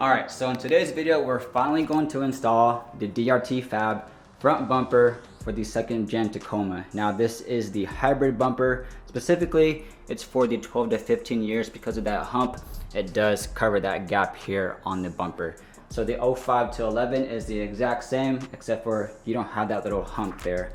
Alright, so in today's video, we're finally going to install the DRT Fab front bumper for the second Gen Tacoma. Now this is the hybrid bumper. Specifically, it's for the 12 to 15 years because of that hump. It does cover that gap here on the bumper. So the 05 to 11 is the exact same, except for you don't have that little hump there.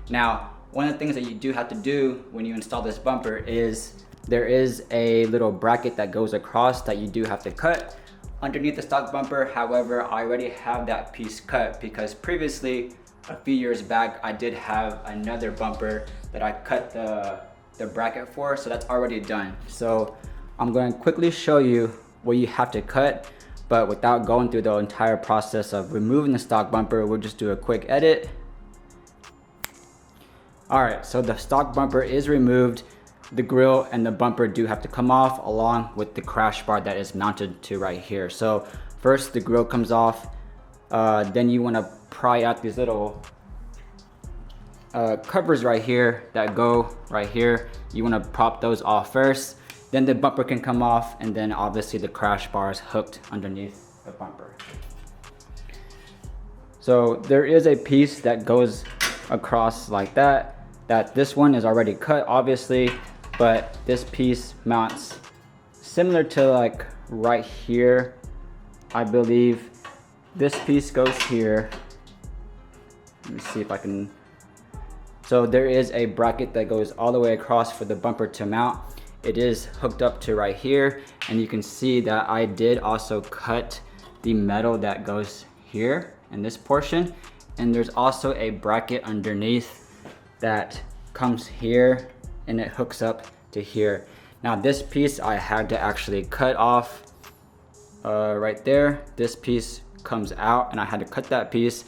Now, one of the things that you do have to do when you install this bumper is there is a little bracket that goes across that you do have to cut underneath the stock bumper. However, I already have that piece cut because previously, a few years back, I did have another bumper that I cut the bracket for, so that's already done. So I'm going to quickly show you what you have to cut, but without going through the entire process of removing the stock bumper, we'll just do a quick edit. All right, so the stock bumper is removed. The grill and the bumper do have to come off along with the crash bar that is mounted to right here. So first the grill comes off, then you want to pry out these little covers right here that go right here. You want to pop those off first, then the bumper can come off, and then obviously the crash bar is hooked underneath the bumper. So there is a piece that goes across like that this one is already cut obviously, but this piece mounts similar to like right here. I believe this piece goes here. Let me see if I can. So there is a bracket that goes all the way across for the bumper to mount. It is hooked up to right here, and you can see that I did also cut the metal that goes here in this portion, and there's also a bracket underneath that comes here and it hooks up to here. Now this piece I had to actually cut off right there. This piece comes out and I had to cut that piece.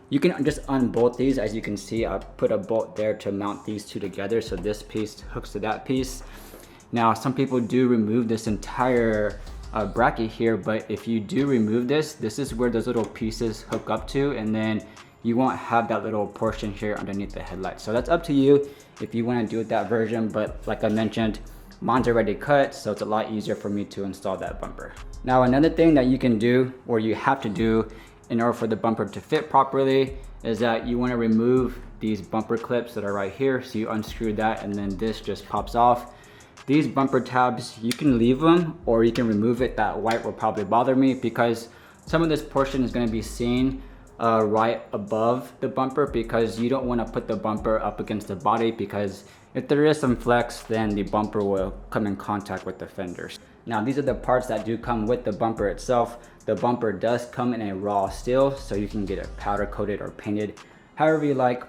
You can just unbolt these. As you can see, I put a bolt there to mount these two together, so this piece hooks to that piece. Now some people do remove this entire bracket here, but if you do remove this is where those little pieces hook up to, and then you won't have that little portion here underneath the headlight. So that's up to you if you want to do it that version, but like I mentioned, mine's already cut, so it's a lot easier for me to install that bumper. Now another thing that you can do, or you have to do in order for the bumper to fit properly, is that you want to remove these bumper clips that are right here. So you unscrew that and then this just pops off. These bumper tabs, you can leave them or you can remove it. That white will probably bother me because some of this portion is going to be seen right above the bumper, because you don't want to put the bumper up against the body, because if there is some flex, then the bumper will come in contact with the fenders. Now these are the parts that do come with the bumper itself. The bumper does come in a raw steel, so you can get it powder coated or painted however you like.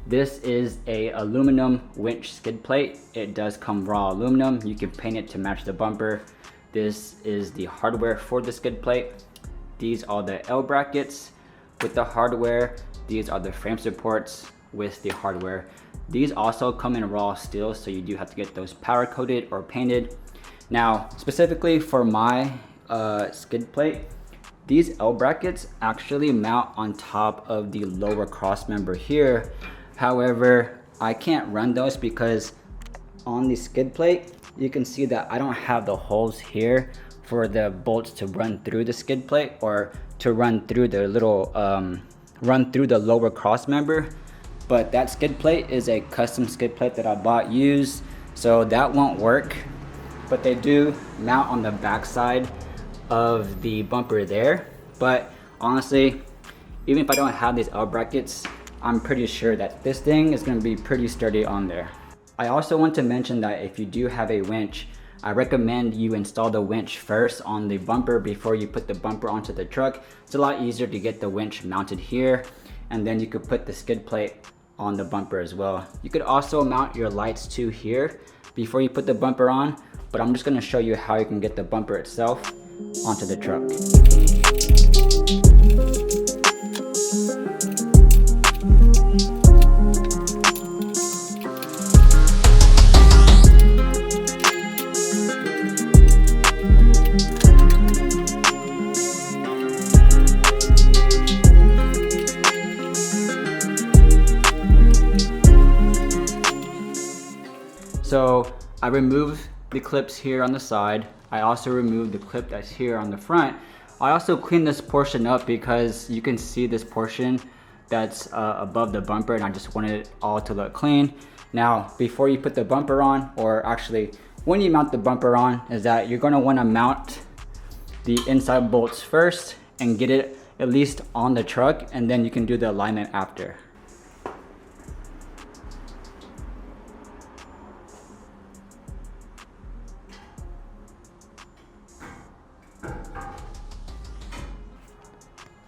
This is a aluminum winch skid plate. It does come raw aluminum. You can paint it to match the bumper. This is the hardware for the skid plate. These are the L brackets with the hardware. These are the frame supports with the hardware. These also come in raw steel, so you do have to get those powder coated or painted. Now specifically for my skid plate, these L brackets actually mount on top of the lower cross member here. However, I can't run those because on the skid plate you can see that I don't have the holes here for the bolts to run through the skid plate, or to run through the little run through the lower cross member. But that skid plate is a custom skid plate that I bought used, so that won't work. But they do mount on the back side of the bumper there. But honestly, even if I don't have these L brackets, I'm pretty sure that this thing is going to be pretty sturdy on there. I also want to mention that if you do have a winch, I recommend you install the winch first on the bumper before you put the bumper onto the truck. It's a lot easier to get the winch mounted here, and then you could put the skid plate on the bumper as well. You could also mount your lights to here before you put the bumper on, but I'm just going to show you how you can get the bumper itself onto the truck. So I removed the clips here on the side. I also removed the clip that's here on the front. I also cleaned this portion up because you can see this portion that's above the bumper, and I just wanted it all to look clean. Now, before you put the bumper on, or actually when you mount the bumper on, is that you're gonna wanna mount the inside bolts first and get it at least on the truck, and then you can do the alignment after.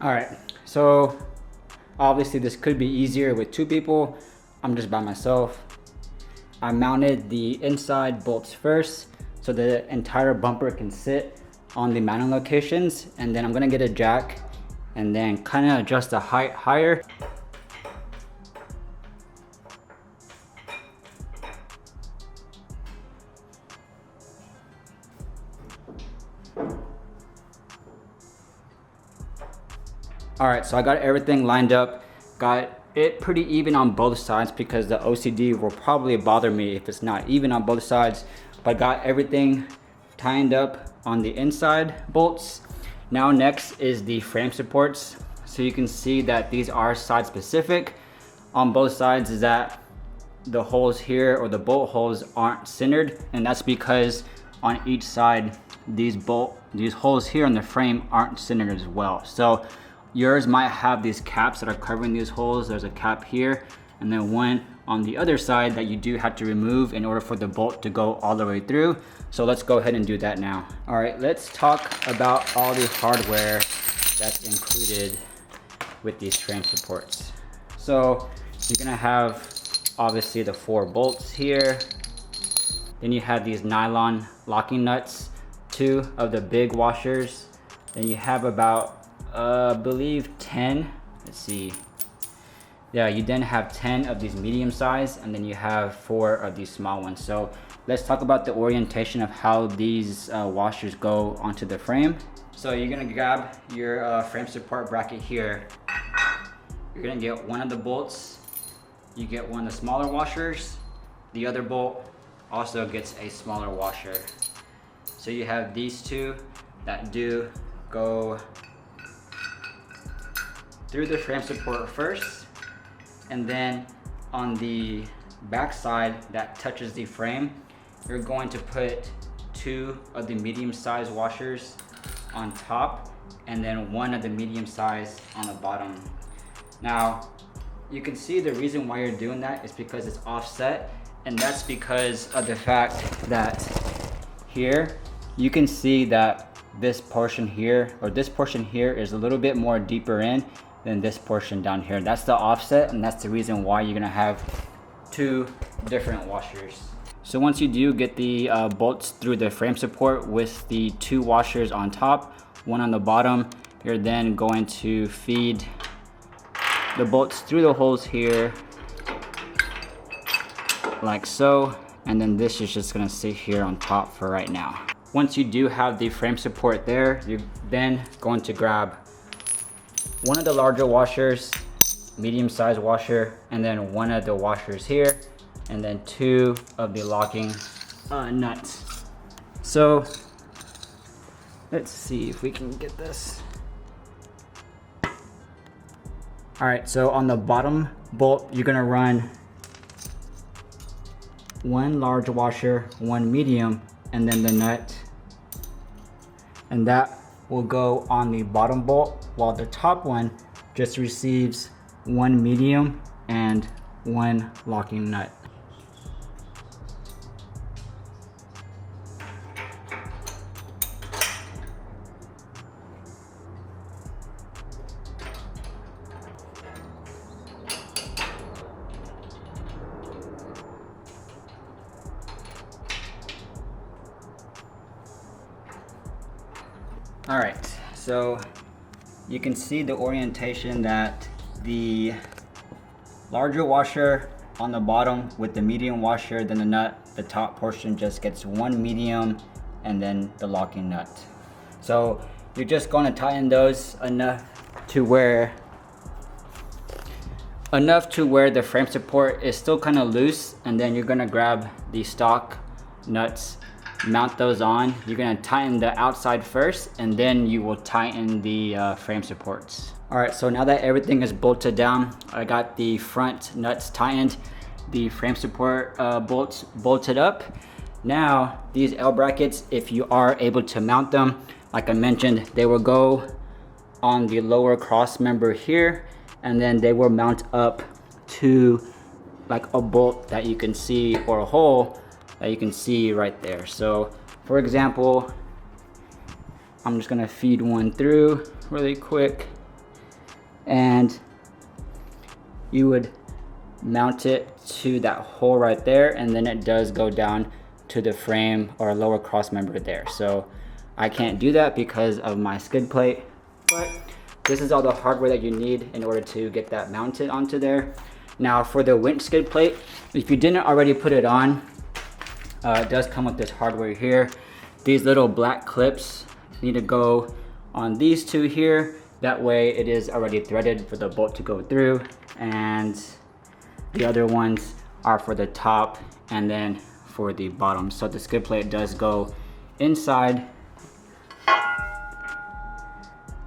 All right, so obviously this could be easier with 2 people. I'm just by myself. I mounted the inside bolts first so the entire bumper can sit on the mounting locations, and then I'm gonna get a jack and then kind of adjust the height higher. All right, so I got everything lined up, got it pretty even on both sides because the OCD will probably bother me if it's not even on both sides, but got everything tightened up on the inside bolts. Now next is the frame supports. So you can see that these are side specific. On both sides is that the holes here, or the bolt holes, aren't centered, and that's because on each side these holes here in the frame aren't centered as well. So yours might have these caps that are covering these holes. There's a cap here, and then one on the other side that you do have to remove in order for the bolt to go all the way through. So let's go ahead and do that now. All right, let's talk about all the hardware that's included with these frame supports. So you're gonna have obviously the 4 bolts here. Then you have these nylon locking nuts, 2 of the big washers. Then you have about I believe 10, let's see. Yeah, you then have 10 of these medium size, and then you have 4 of these small ones. So let's talk about the orientation of how these washers go onto the frame. So you're gonna grab your frame support bracket here. You're gonna get one of the bolts. You get one of the smaller washers. The other bolt also gets a smaller washer. So you have these 2 that do go through the frame support first, and then on the back side that touches the frame, you're going to put 2 of the medium sized washers on top, and then 1 of the medium size on the bottom. Now you can see the reason why you're doing that is because it's offset, and that's because of the fact that here you can see that this portion here, or this portion here, is a little bit more deeper in than this portion down here. That's the offset, and that's the reason why you're gonna have 2 different washers. So once you do get the bolts through the frame support with the 2 washers on top, 1 on the bottom, you're then going to feed the bolts through the holes here like so, and then this is just gonna sit here on top for right now. Once you do have the frame support there, you're then going to grab 1 of the larger washers, medium sized washer, and then 1 of the washers here, and then 2 of the locking nuts. So let's see if we can get this. All right, so on the bottom bolt, you're gonna run 1 large washer, 1 medium, and then the nut, and that will go on the bottom bolt, while the top one just receives 1 medium and 1 locking nut. All right, so you can see the orientation that the larger washer on the bottom with the medium washer, then the nut, the top portion just gets 1 medium and then the locking nut. So you're just going to tighten those enough to where the frame support is still kind of loose, and then you're going to grab the stock nuts mount those on, you're gonna tighten the outside first, and then you will tighten the frame supports. All right, so now that everything is bolted down, I got the front nuts tightened, the frame support bolts bolted up. Now, these L brackets, if you are able to mount them, like I mentioned, they will go on the lower cross member here, and then they will mount up to like a bolt that you can see, or a hole that you can see right there. So for example, I'm just gonna feed one through really quick, and you would mount it to that hole right there, and then it does go down to the frame or lower cross member there. So I can't do that because of my skid plate, but this is all the hardware that you need in order to get that mounted onto there. Now for the winch skid plate, if you didn't already put it on, it does come with this hardware here. These little black clips need to go on these two here. That way it is already threaded for the bolt to go through, and the other ones are for the top and then for the bottom. So the skid plate does go inside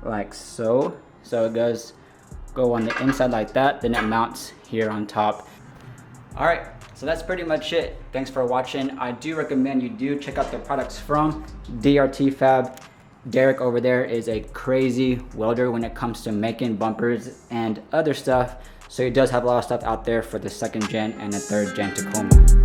like so. So it does go on the inside like that, then it mounts here on top. All right, so that's pretty much it. Thanks for watching. I do recommend you do check out the products from DRT Fab. Derek over there is a crazy welder when it comes to making bumpers and other stuff. So he does have a lot of stuff out there for the 2nd gen and the 3rd gen Tacoma.